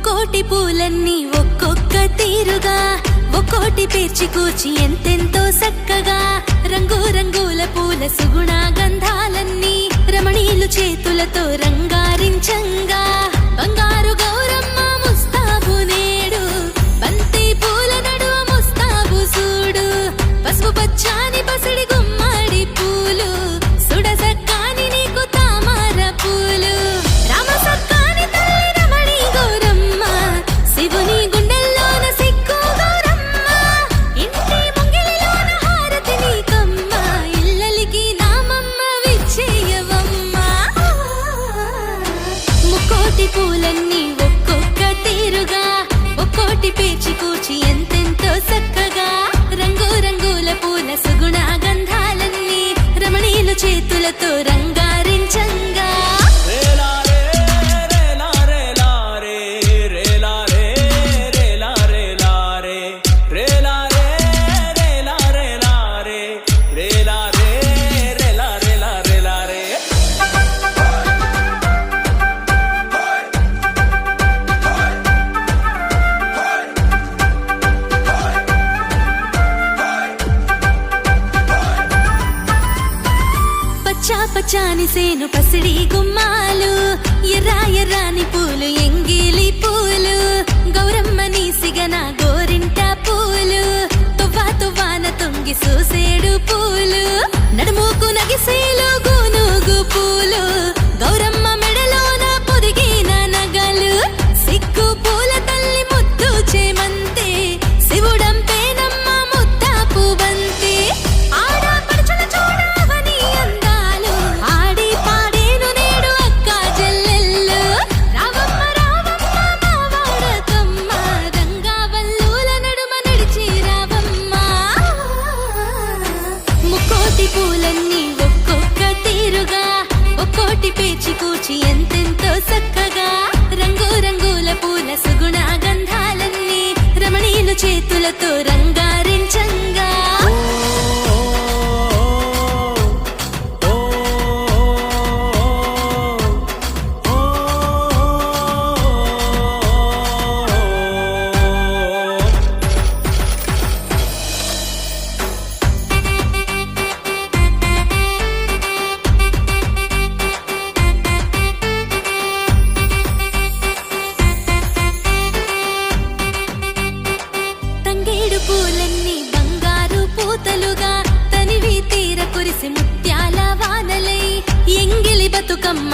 ముకోటి పూలన్నీ ఒక్కొక్క తీరుగా ఒక్కోటి పేర్చి కూర్చి ఎంతెంతో చక్కగా రంగు రంగుల పూల సుగుణ గంధాలన్నీ రమణీలు చేతులతో రంగారించంగా బంగారు గౌరమ్మ ముస్తాబు నేడు బంతి పూల నడువ ముస్తాబు సూడు పసుపు పచ్చాని పసిడి గుమ్మడి పూలు సుడసక్కాని నీకు తామర పూలు రామ సక్కాని తల్లి రమణి గౌరమ్మ శివుని గుండెల్లోన సిక్కు గౌరమ్మ ఇంటి ముంగిలిలోన హారతి నీకమ్మ ఇల్లలికి నామమ్మ విచ్చేయవమ్మ ముకోటి పూలన్నీ ఒక్కొక్క తీరుగా ఒక్కోటి పేర్చి కూర్చి ఎంతెంతో చక్కగా రంగు రంగుల పూల సుగుణ గంధాలన్నీ రమణీలు చేతులతో రంగారించంగా పచ్చాని సేను పసిడి గుమ్మాలు ఎర్ర ఎర్రాని పూలు ఎంగిలి పూలు గౌరమ్మ నీ సిగన గోరింట పూలు తువ్వా తువ్వాన తొంగి సూసేడు పూలు నడుముకు నగిసేలు గూనుగు పూలు గౌరమ్మ మెడలోన పొదిగిన నగలు సిక్కు పూల తల్లి ముద్దు చేమంతే శివుడంపేనమ్మ ముద్దాపు బంతి ఆడపడుచుల చూడవని అందాలు ఆడి పాడేను నేడు అక్క చెల్లెళ్ళు రావమ్మ రావమ్మ మా వాడకమ్మ రంగావల్లుల నడుమ నడిచి రావమ్మ ముకోటి పూలన్నీ ఒక్కొక్క తీరుగా ఒక్కోటి పేర్చి కూర్చి ఎంతెంతో చక్కగా రంగు రంగుల పూల సుగుణ గంధాలన్నీ రమణీలు చేతులతో రంగారించంగా తంగేడు పూలన్నీ బంగారు పూతలుగా తనివి తీర కురిసి ముత్యాల వానలై ఎంగిలి బతుకమ్మ